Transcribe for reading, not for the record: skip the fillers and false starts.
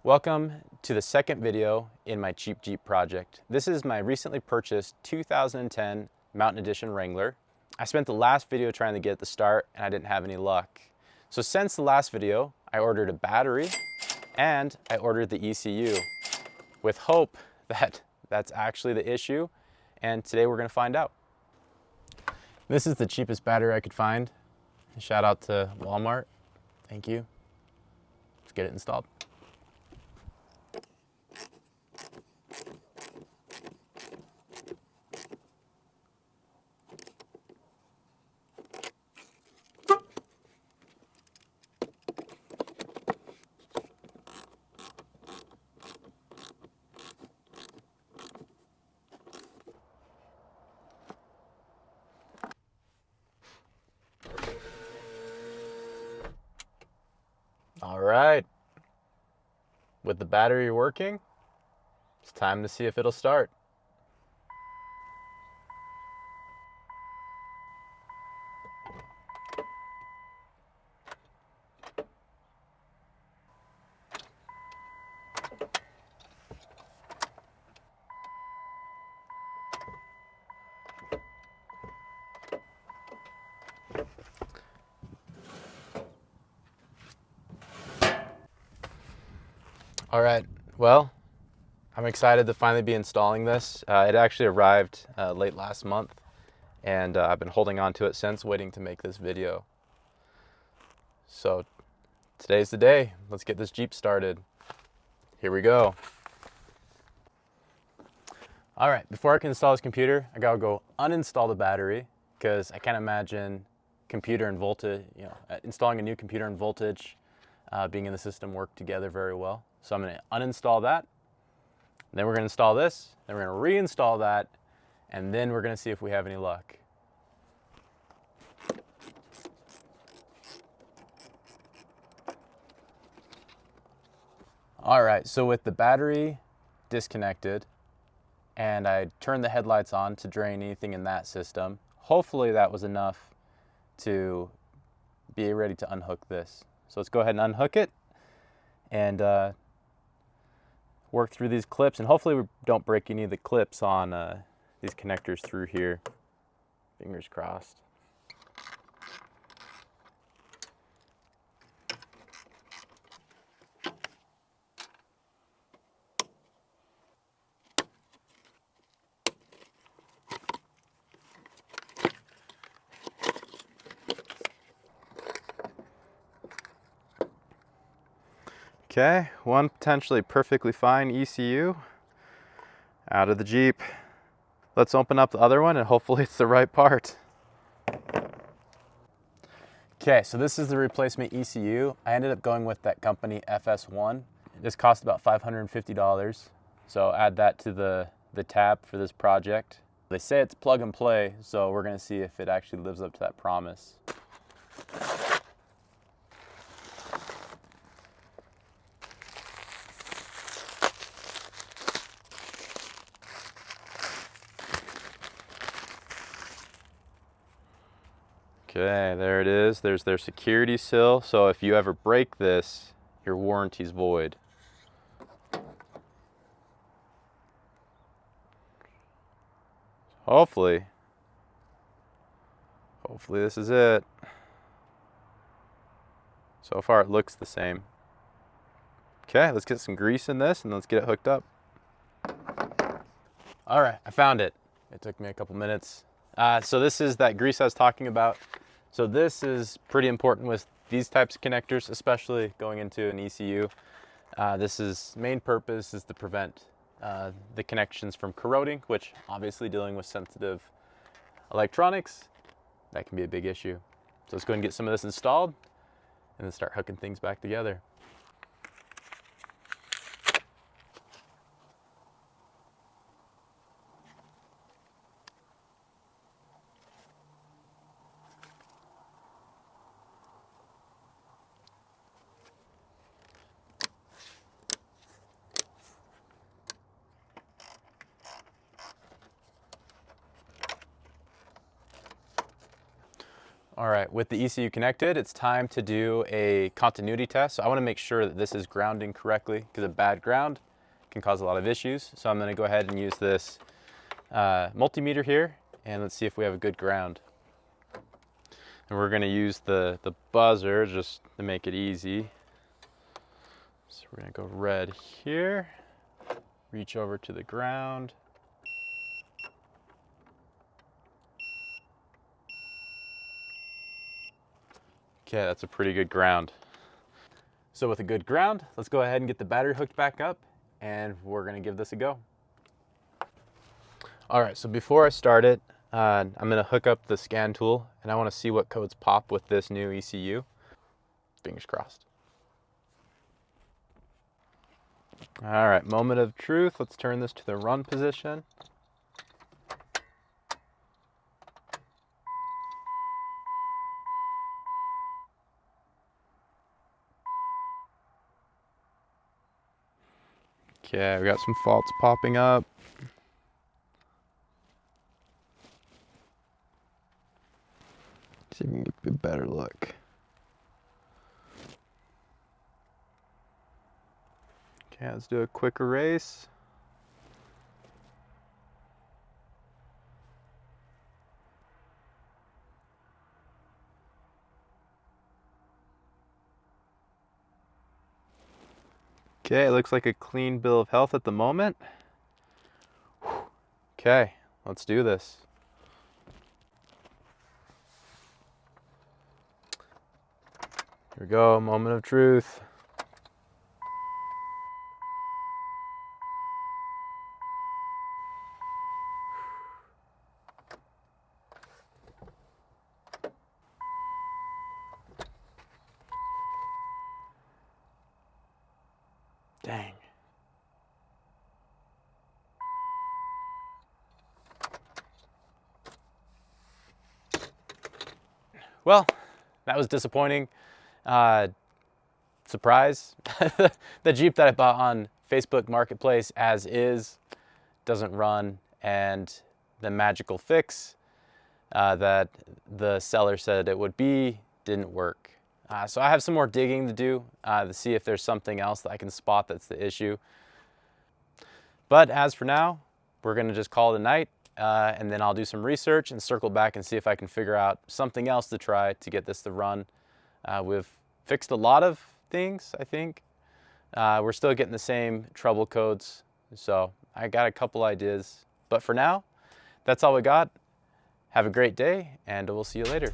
Welcome to the second video in my cheap Jeep project. This is my recently purchased 2010 Mountain Edition Wrangler. I spent the last video trying to get it to start and I didn't have any luck. So since the last video, I ordered a battery and I ordered the ECU with hope that that's actually the issue, and today we're going to find out. This is the cheapest battery I could find. Shout out to Walmart. Thank you. Let's get it installed. All right, with the battery working, it's time to see if it'll start. All right, well, I'm excited to finally be installing this. It actually arrived late last month, and I've been holding on to it since, waiting to make this video. So today's the day. Let's get this Jeep started. Here we go. All right, before I can install this computer, I gotta go uninstall the battery because I can't imagine computer and voltage, installing a new computer and voltage being in the system work together very well. So I'm going to uninstall that, then we're going to install this, then we're going to reinstall that, and then we're going to see if we have any luck. All right, so with the battery disconnected, and I turned the headlights on to drain anything in that system, hopefully that was enough to be ready to unhook this. So let's go ahead and unhook it and work through these clips, and hopefully we don't break any of the clips on these connectors through here. Fingers crossed. Okay, one potentially perfectly fine ECU out of the Jeep. Let's open up the other one and hopefully it's the right part. Okay, so this is the replacement ECU. I ended up going with that company FS1. This cost about $550. So add that to the tab for this project. They say it's plug and play, so we're gonna see if it actually lives up to that promise. Okay, there it is. There's their security sill. So if you ever break this, your warranty's void. Hopefully this is it. So far it looks the same. Okay, let's get some grease in this and let's get it hooked up. All right, I found it. It took me a couple minutes. So this is that grease I was talking about. So this is pretty important with these types of connectors, especially going into an ECU. This is main purpose is to prevent the connections from corroding, which obviously dealing with sensitive electronics, that can be a big issue. So let's go ahead and get some of this installed and then start hooking things back together. All right, with the ECU connected, it's time to do a continuity test. So I want to make sure that this is grounding correctly, because a bad ground can cause a lot of issues. So I'm going to go ahead and use this multimeter here, and let's see if we have a good ground. And we're going to use the buzzer just to make it easy. So we're going to go red here, reach over to the ground. Okay, that's a pretty good ground. So with a good ground, let's go ahead and get the battery hooked back up, and we're gonna give this a go. All right, so before I start it, I'm gonna hook up the scan tool, and I wanna see what codes pop with this new ECU. Fingers crossed. All right, moment of truth. Let's turn this to the run position. Okay, we got some faults popping up. See if we can get a better look. Okay, let's do a quick erase. Okay, it looks like a clean bill of health at the moment. Okay, let's do this. Here we go, moment of truth. Dang. Well, that was disappointing. Surprise. The Jeep that I bought on Facebook Marketplace as is doesn't run, and the magical fix that the seller said it would be didn't work. So I have some more digging to do to see if there's something else that I can spot that's the issue. But as for now, we're gonna just call it a night, and then I'll do some research and circle back and see if I can figure out something else to try to get this to run. We've fixed a lot of things, I think. We're still getting the same trouble codes, so I got a couple ideas. But for now, that's all we got. Have a great day, and we'll see you later.